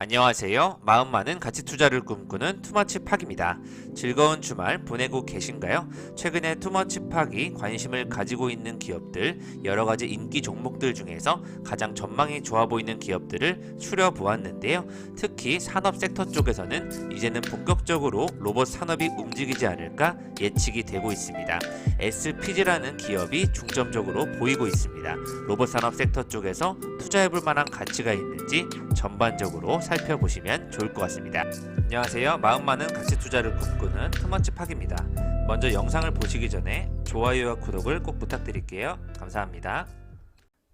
안녕하세요. 마음 많은 가치 투자를 꿈꾸는 투머치 팍입니다. 즐거운 주말 보내고 계신가요? 최근에 투머치 팍이 관심을 가지고 있는 기업들, 여러 가지 인기 종목들 중에서 가장 전망이 좋아 보이는 기업들을 추려보았는데요. 특히 산업 섹터 쪽에서는 이제는 본격적으로 로봇 산업이 움직이지 않을까 예측이 되고 있습니다. SPG라는 기업이 중점적으로 보이고 있습니다. 로봇 산업 섹터 쪽에서 투자해볼 만한 가치가 있는지 전반적으로 살펴보시면 좋을 것 같습니다. 안녕하세요. 마음 많은 가치 투자를 꿈꾸는 투머치 팍입니다. 먼저 영상을 보시기 전에 좋아요와 구독을 꼭 부탁드릴게요. 감사합니다.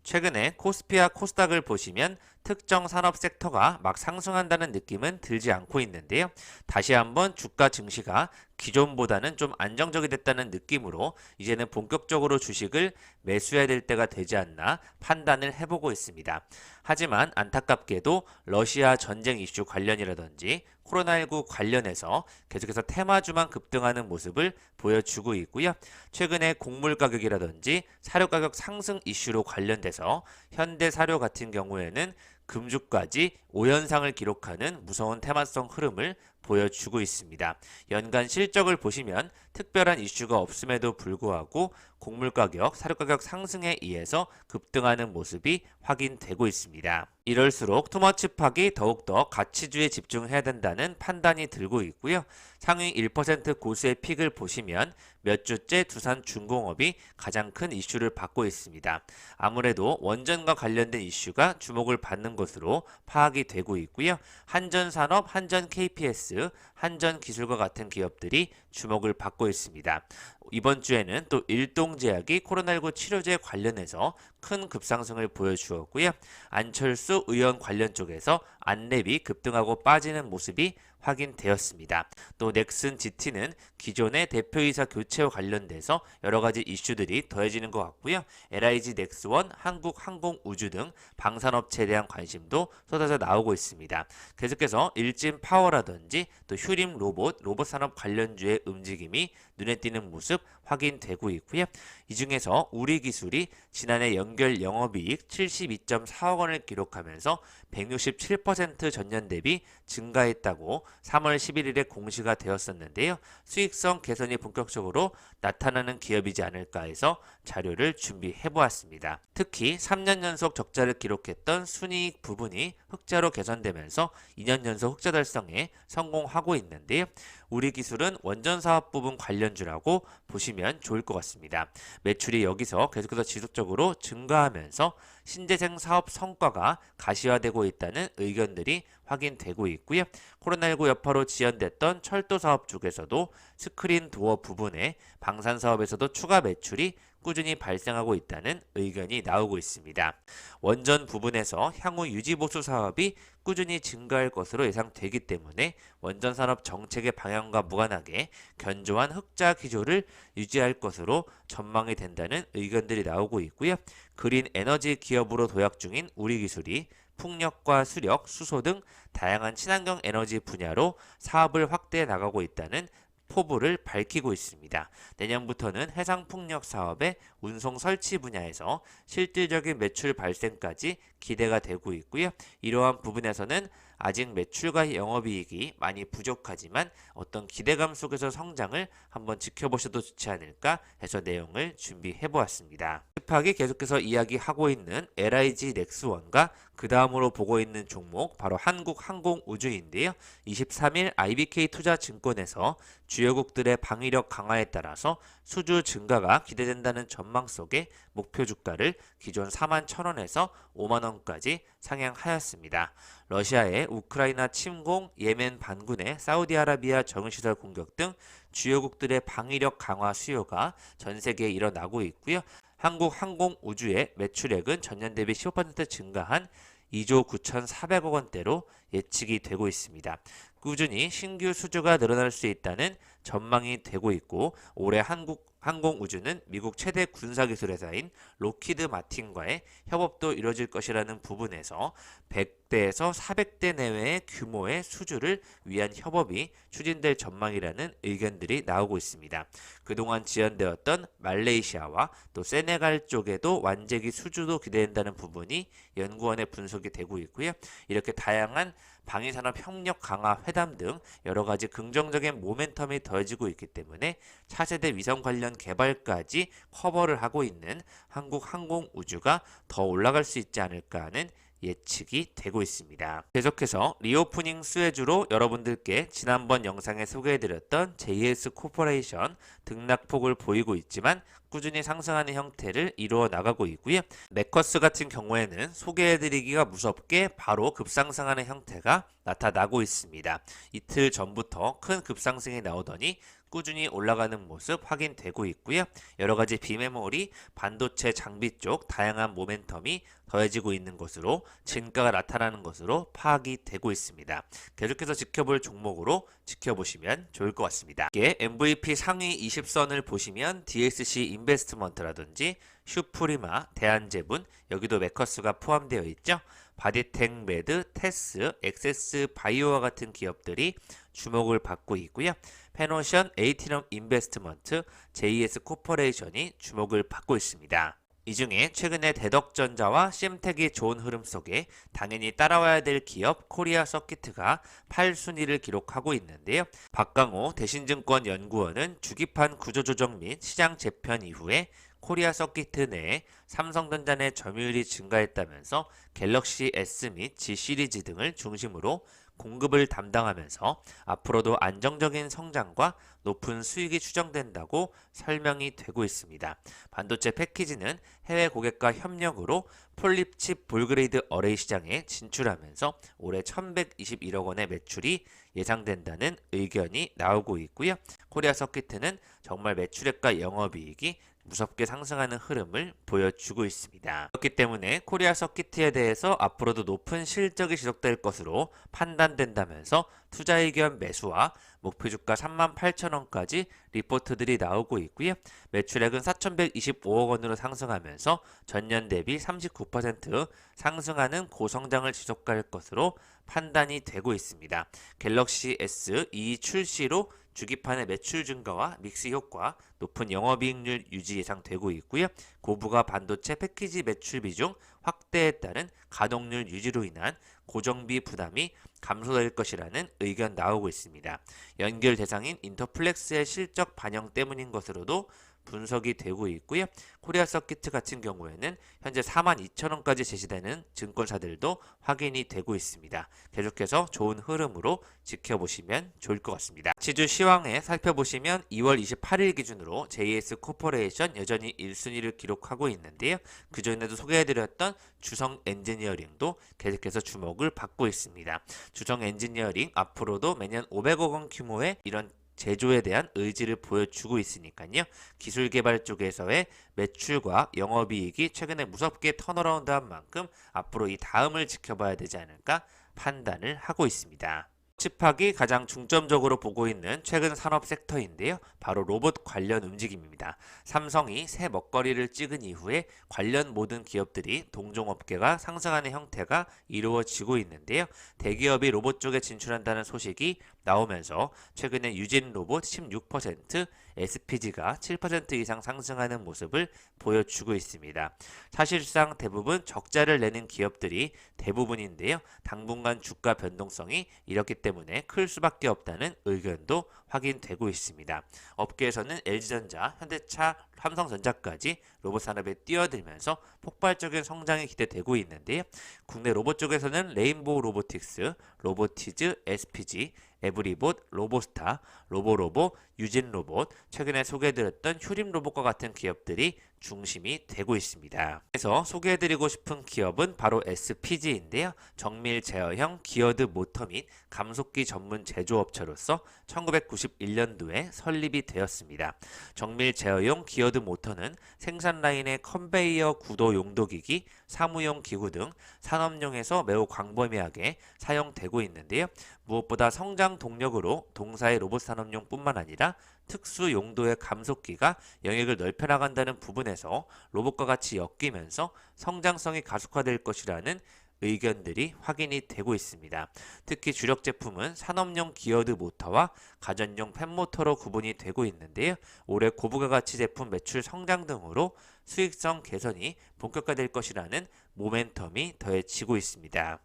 최근에 코스피와 코스닥을 보시면 특정 산업 섹터가 막 상승한다는 느낌은 들지 않고 있는데요. 다시 한번 주가 증시가 기존보다는 좀 안정적이 됐다는 느낌으로 이제는 본격적으로 주식을 매수해야 될 때가 되지 않나 판단을 해보고 있습니다. 하지만 안타깝게도 러시아 전쟁 이슈 관련이라든지 코로나19 관련해서 계속해서 테마주만 급등하는 모습을 보여주고 있고요. 최근에 곡물 가격이라든지 사료 가격 상승 이슈로 관련돼서 현대사료 같은 경우에는 금주까지 5연상을 기록하는 무서운 테마성 흐름을 보여주고 있습니다. 연간 실적을 보시면 특별한 이슈가 없음에도 불구하고 곡물 가격, 사료 가격 상승에 의해서 급등하는 모습이 확인되고 있습니다. 이럴수록 투머치 팍이 더욱더 가치주에 집중해야 된다는 판단이 들고 있고요. 상위 1% 고수의 픽을 보시면 몇 주째 두산중공업이 가장 큰 이슈를 받고 있습니다. 아무래도 원전과 관련된 이슈가 주목을 받는 것으로 파악이 되고 있고요. 한전산업, 한전 KPS, 한전기술과 같은 기업들이 주목을 받고 있습니다. 이번 주에는 또 일동제약이 코로나19 치료제 관련해서 큰 급상승을 보여주었고요. 안철수 의원 관련 쪽에서 안랩이 급등하고 빠지는 모습이 확인되었습니다. 또 넥슨 GT는 기존의 대표이사 교체와 관련돼서 여러 가지 이슈들이 더해지는 것 같고요. LIG 넥스원, 한국항공우주 등 방산업체에 대한 관심도 쏟아져 나오고 있습니다. 계속해서 일진 파워라든지 또 휴림 로봇 산업 관련주의 움직임이 눈에 띄는 모습 확인되고 있고요. 이 중에서 우리기술이 지난해 연결 영업이익 72.4억 원을 기록하면서 167% 전년 대비 증가했다고 3월 11일에 공시가 되었었는데요. 수익성 개선이 본격적으로 나타나는 기업이지 않을까 해서 자료를 준비해 보았습니다. 특히 3년 연속 적자를 기록했던 순이익 부분이 흑자로 개선되면서 2년 연속 흑자 달성에 성공하고 있는데요. 우리 기술은 원전 사업 부분 관련주라고 보시면 좋을 것 같습니다. 매출이 여기서 계속해서 지속적으로 증가하면서 신재생 사업 성과가 가시화되고 있다는 의견들이 확인되고 있고요. 코로나19 여파로 지연됐던 철도 사업 쪽에서도 스크린 도어 부분에 방산 사업에서도 추가 매출이 꾸준히 발생하고 있다는 의견이 나오고 있습니다. 원전 부분에서 향후 유지보수 사업이 꾸준히 증가할 것으로 예상되기 때문에 원전 산업 정책의 방향과 무관하게 견조한 흑자 기조를 유지할 것으로 전망이 된다는 의견들이 나오고 있고요. 그린 에너지 기업으로 도약 중인 우리기술이 풍력과 수력, 수소 등 다양한 친환경 에너지 분야로 사업을 확대해 나가고 있다는 포부를 밝히고 있습니다. 내년부터는 해상풍력 사업의 운송 설치 분야에서 실질적인 매출 발생까지 기대가 되고 있고요. 이러한 부분에서는 아직 매출과 영업이익이 많이 부족하지만 어떤 기대감 속에서 성장을 한번 지켜보셔도 좋지 않을까 해서 내용을 준비해 보았습니다. 힙하게 계속해서 이야기하고 있는 LIG 넥스원과 그 다음으로 보고 있는 종목 바로 한국항공우주인데요. 23일 IBK투자증권에서 주요국들의 방위력 강화에 따라서 수주 증가가 기대된다는 전망 속에 목표 주가를 기존 41,000원에서 5만원까지 상향하였습니다. 러시아의 우크라이나 침공, 예멘 반군의 사우디아라비아 정유시설 공격 등 주요국들의 방위력 강화 수요가 전 세계에 일어나고 있고요. 한국항공우주의 매출액은 전년 대비 15% 증가한 2조 9,400억 원대로 예측이 되고 있습니다. 꾸준히 신규 수주가 늘어날 수 있다는 전망이 되고 있고 올해 한국항공우주는 미국 최대 군사기술회사인 로키드 마틴과의 협업도 이뤄질 것이라는 부분에서 100대에서 400대 내외의 규모의 수주를 위한 협업이 추진될 전망이라는 의견들이 나오고 있습니다. 그동안 지연되었던 말레이시아와 또 세네갈 쪽에도 완제기 수주도 기대된다는 부분이 연구원의 분석이 되고 있고요. 이렇게 다양한 방위산업 협력 강화 회담 등 여러 가지 긍정적인 모멘텀이 더해지고 있기 때문에 차세대 위성 관련 개발까지 커버를 하고 있는 한국 항공우주가 더 올라갈 수 있지 않을까 하는 예측이 되고 있습니다. 계속해서 리오프닝 수혜주로 여러분들께 지난번 영상에 소개해드렸던 JS 코퍼레이션 등락폭을 보이고 있지만 꾸준히 상승하는 형태를 이루어 나가고 있고요. 메커스 같은 경우에는 소개해드리기가 무섭게 바로 급상승하는 형태가 나타나고 있습니다. 이틀 전부터 큰 급상승이 나오더니 꾸준히 올라가는 모습 확인되고 있고요. 여러 가지 비메모리, 반도체 장비 쪽 다양한 모멘텀이 더해지고 있는 것으로 진가가 나타나는 것으로 파악이 되고 있습니다. 계속해서 지켜볼 종목으로 지켜보시면 좋을 것 같습니다. 이게 MVP 상위 20선을 보시면 DSC 인베스트먼트라든지 슈프리마, 대한제분, 여기도 메커스가 포함되어 있죠. 바디텍 매드, 테스, 엑세스 바이오와 같은 기업들이 주목을 받고 있고요. 페노션, 에이티넘 인베스트먼트, JS 코퍼레이션이 주목을 받고 있습니다. 이 중에 최근에 대덕전자와 CM텍이 좋은 흐름 속에 당연히 따라와야 될 기업 코리아 서키트가 8순위를 기록하고 있는데요. 박강호 대신증권 연구원은 주기판 구조조정 및 시장 재편 이후에 코리아 서키트 내에 삼성전자 내 점유율이 증가했다면서 갤럭시 S 및 G 시리즈 등을 중심으로 공급을 담당하면서 앞으로도 안정적인 성장과 높은 수익이 추정된다고 설명이 되고 있습니다. 반도체 패키지는 해외 고객과 협력으로 폴립칩 볼그레이드 어레이 시장에 진출하면서 올해 1121억 원의 매출이 예상된다는 의견이 나오고 있고요. 코리아 서키트는 정말 매출액과 영업이익이 무섭게 상승하는 흐름을 보여주고 있습니다. 그렇기 때문에 코리아 서키트에 대해서 앞으로도 높은 실적이 지속될 것으로 판단된다면서 투자 의견 매수와 목표주가 38,000원까지 리포트들이 나오고 있고요. 매출액은 4,125억 원으로 상승하면서 전년 대비 39% 상승하는 고성장을 지속할 것으로 판단이 되고 있습니다. 갤럭시 S2 출시로 주기판의 매출 증가와 믹스 효과, 높은 영업이익률 유지 예상되고 있고요. 고부가 반도체 패키지 매출 비중 확대에 따른 가동률 유지로 인한 고정비 부담이 감소될 것이라는 의견 나오고 있습니다. 연결 대상인 인터플렉스의 실적 반영 때문인 것으로도 분석이 되고 있고요. 코리아 서키트 같은 경우에는 현재 42,000원까지 제시되는 증권사들도 확인이 되고 있습니다. 계속해서 좋은 흐름으로 지켜보시면 좋을 것 같습니다. 지주 시황에 살펴보시면 2월 28일 기준으로 JS 코퍼레이션 여전히 1순위를 기록하고 있는데요. 그전에도 소개해드렸던 주성 엔지니어링도 계속해서 주목을 받고 있습니다. 주성 엔지니어링 앞으로도 매년 500억 원 규모의 이런 제조에 대한 의지를 보여주고 있으니까요. 기술 개발 쪽에서의 매출과 영업이익이 최근에 무섭게 턴어라운드한 만큼 앞으로 이 다음을 지켜봐야 되지 않을까 판단을 하고 있습니다. 칩학이 가장 중점적으로 보고 있는 최근 산업 섹터인데요. 바로 로봇 관련 움직임입니다. 삼성이 새 먹거리를 찍은 이후에 관련 모든 기업들이 동종업계가 상승하는 형태가 이루어지고 있는데요. 대기업이 로봇 쪽에 진출한다는 소식이 나오면서 최근에 유진 로봇 16%, SPG가 7% 이상 상승하는 모습을 보여주고 있습니다. 사실상 대부분 적자를 내는 기업들이 대부분인데요. 당분간 주가 변동성이 이렇기 때문에 클 수밖에 없다는 의견도 확인되고 있습니다. 업계에서는 LG전자, 현대차, 삼성전자까지 로봇 산업에 뛰어들면서 폭발적인 성장이 기대되고 있는데요. 국내 로봇 쪽에서는 레인보우 로보틱스, 로보티즈, SPG, 에브리봇, 로보스타, 로보로보, 유진로봇, 최근에 소개해드렸던 휴림로봇과 같은 기업들이 중심이 되고 있습니다. 그래서 소개해드리고 싶은 기업은 바로 SPG인데요. 정밀 제어형 기어드 모터 및 감속기 전문 제조업체로서 1991년도에 설립이 되었습니다. 정밀 제어용 기어드 모터는 생산 라인의 컨베이어 구도 용도기기, 사무용 기구 등 산업용에서 매우 광범위하게 사용되고 있는데요. 무엇보다 성장 동력으로 동사의 로봇 산업용뿐만 아니라 특수 용도의 감속기가 영역을 넓혀나간다는 부분에서 로봇과 같이 엮이면서 성장성이 가속화될 것이라는 의견들이 확인이 되고 있습니다. 특히 주력 제품은 산업용 기어드 모터와 가전용 팬모터로 구분이 되고 있는데요. 올해 고부가 가치 제품 매출 성장 등으로 수익성 개선이 본격화될 것이라는 모멘텀이 더해지고 있습니다.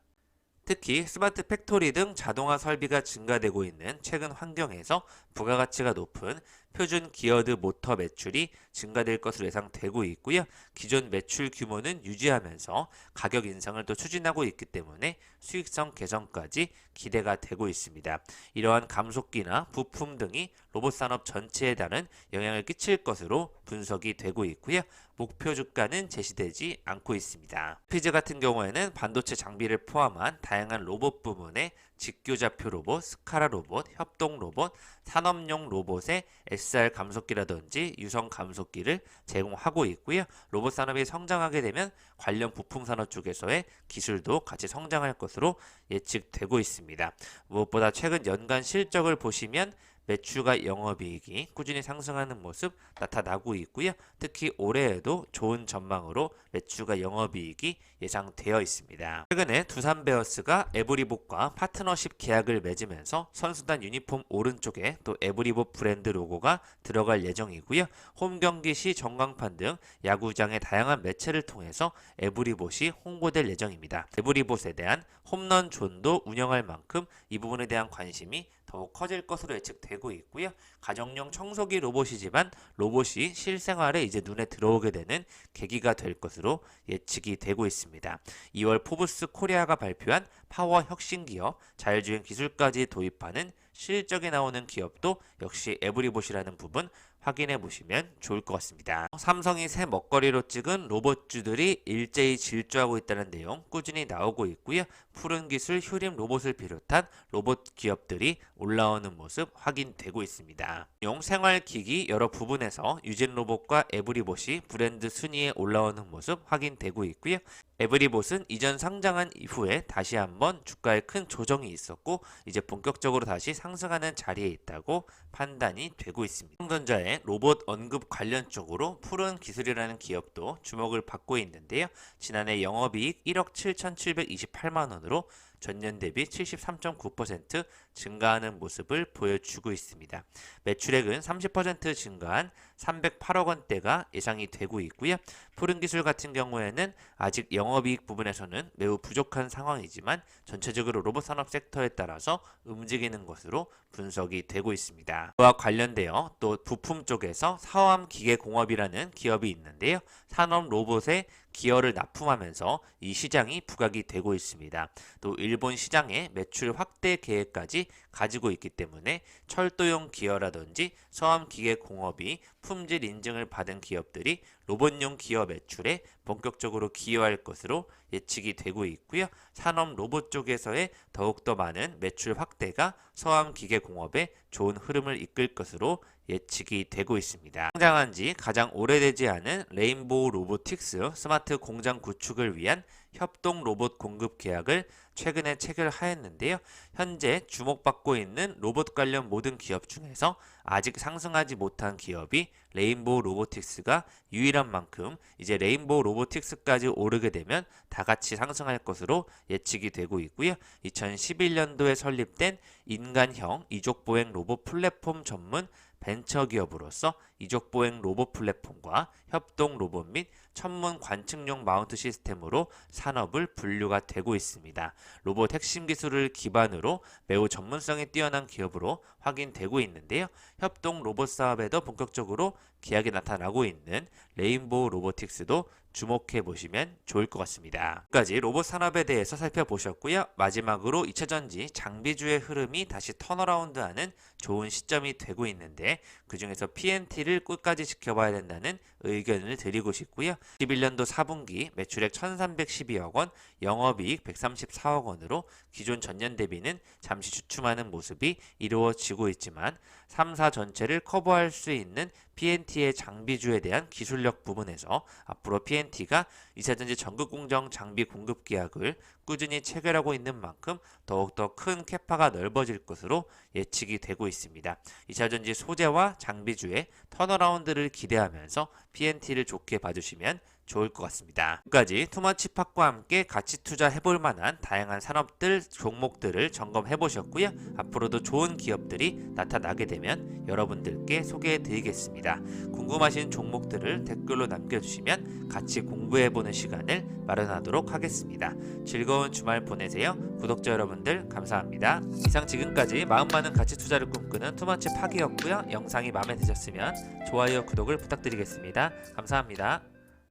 특히 스마트 팩토리 등 자동화 설비가 증가되고 있는 최근 환경에서 부가가치가 높은 표준 기어드 모터 매출이 증가될 것으로 예상되고 있고요. 기존 매출 규모는 유지하면서 가격 인상을 또 추진하고 있기 때문에 수익성 개선까지 기대가 되고 있습니다. 이러한 감속기나 부품 등이 로봇 산업 전체에 다른 영향을 끼칠 것으로 분석이 되고 있고요. 목표 주가는 제시되지 않고 있습니다. 피즈 같은 경우에는 반도체 장비를 포함한 다양한 로봇 부문에 직교좌표 로봇, 스카라 로봇, 협동 로봇, 산업용 로봇의 SR 감속기라든지 유성 감속기를 제공하고 있고요. 로봇 산업이 성장하게 되면 관련 부품 산업 쪽에서의 기술도 같이 성장할 것으로 예측되고 있습니다. 무엇보다 최근 연간 실적을 보시면 매출과 영업이익이 꾸준히 상승하는 모습 나타나고 있고요. 특히 올해에도 좋은 전망으로 매출과 영업이익이 예상되어 있습니다. 최근에 두산 베어스가 에브리봇과 파트너십 계약을 맺으면서 선수단 유니폼 오른쪽에 또 에브리봇 브랜드 로고가 들어갈 예정이고요. 홈 경기 시 전광판 등 야구장의 다양한 매체를 통해서 에브리봇이 홍보될 예정입니다. 에브리봇에 대한 홈런 존도 운영할 만큼 이 부분에 대한 관심이 더욱 커질 것으로 예측되고 있고요. 가정용 청소기 로봇이지만 로봇이 실생활에 이제 눈에 들어오게 되는 계기가 될 것으로 예측이 되고 있습니다. 2월 포브스 코리아가 발표한 파워 혁신 기업, 자율주행 기술까지 도입하는 실적이 나오는 기업도 역시 에브리봇이라는 부분 확인해 보시면 좋을 것 같습니다. 삼성이 새 먹거리로 찍은 로봇주들이 일제히 질주하고 있다는 내용 꾸준히 나오고 있고요. 푸른 기술 휴림 로봇을 비롯한 로봇 기업들이 올라오는 모습 확인되고 있습니다. 용 생활기기 여러 부분에서 유진 로봇과 에브리봇이 브랜드 순위에 올라오는 모습 확인되고 있고요. 에브리봇은 이전 상장한 이후에 다시 한번 주가에 큰 조정이 있었고 이제 본격적으로 다시 상승하는 자리에 있다고 판단이 되고 있습니다. 삼성전자의 로봇 언급 관련 쪽으로 푸른 기술이라는 기업도 주목을 받고 있는데요. 지난해 영업이익 1억 7,728만 원으로 전년 대비 73.9% 증가하는 모습을 보여주고 있습니다. 매출액은 30% 증가한 308억 원대가 예상이 되고 있고요. 푸른 기술 같은 경우에는 아직 영업이익 부분에서는 매우 부족한 상황이지만 전체적으로 로봇 산업 섹터에 따라서 움직이는 것으로 분석이 되고 있습니다. 그와 관련되어 또 부품 쪽에서 사암기계공업이라는 기업이 있는데요. 산업 로봇에 기어를 납품하면서 이 시장이 부각이 되고 있습니다. 또 일본 시장의 매출 확대 계획까지 가지고 있기 때문에 철도용 기어라든지 서암기계공업이 품질 인증을 받은 기업들이 로봇용 기어 매출에 본격적으로 기여할 것으로 예측이 되고 있고요. 산업 로봇 쪽에서의 더욱더 많은 매출 확대가 서암기계공업에 좋은 흐름을 이끌 것으로 예측이 되고 있습니다. 상장한 지 가장 오래되지 않은 레인보우 로보틱스 스마트 공장 구축을 위한 협동 로봇 공급 계약을 최근에 체결하였는데요. 현재 주목받고 있는 로봇 관련 모든 기업 중에서 아직 상승하지 못한 기업이 레인보우 로보틱스가 유일한 만큼 이제 레인보우 로보틱스까지 오르게 되면 다 같이 상승할 것으로 예측이 되고 있고요. 2011년도에 설립된 인간형 이족보행 로봇 플랫폼 전문 벤처기업으로서 이족보행 로봇 플랫폼과 협동 로봇 및 천문 관측용 마운트 시스템으로 산업을 분류가 되고 있습니다. 로봇 핵심 기술을 기반으로 매우 전문성이 뛰어난 기업으로 확인되고 있는데요. 협동 로봇 사업에도 본격적으로 계약이 나타나고 있는 레인보우 로보틱스도 주목해 보시면 좋을 것 같습니다. 여기까지 로봇 산업에 대해서 살펴보셨고요. 마지막으로 2차전지 장비주의 흐름이 다시 턴어라운드하는 좋은 시점이 되고 있는데 그 중에서 PNT를 끝까지 지켜봐야 된다는 의견을 드리고 싶고요. 21년도 4분기 매출액 1,312억 원, 영업이익 134억 원으로 기존 전년 대비는 잠시 주춤하는 모습이 이루어지고 있지만 3사 전체를 커버할 수 있는 PNT의 장비주에 대한 기술력 부분에서 앞으로 PNT가 2차전지 전극공정 장비 공급 계약을 꾸준히 체결하고 있는 만큼 더욱더 큰 캐파가 넓어질 것으로 예측이 되고 있습니다. 2차전지 소재와 장비주의 턴어라운드를 기대하면서 PNT를 좋게 봐주시면 좋을 것 같습니다. 끝까지 투머치팍과 함께 가치 투자해볼 만한 다양한 산업들, 종목들을 점검해 보셨고요. 앞으로도 좋은 기업들이 나타나게 되면 여러분들께 소개해 드리겠습니다. 궁금하신 종목들을 댓글로 남겨주시면 같이 공부해보는 시간을 마련하도록 하겠습니다. 즐거운 주말 보내세요. 구독자 여러분들 감사합니다. 이상 지금까지 마음 많은 가치 투자를 꿈꾸는 투머치팍이었고요. 영상이 마음에 드셨으면 좋아요, 구독을 부탁드리겠습니다. 감사합니다.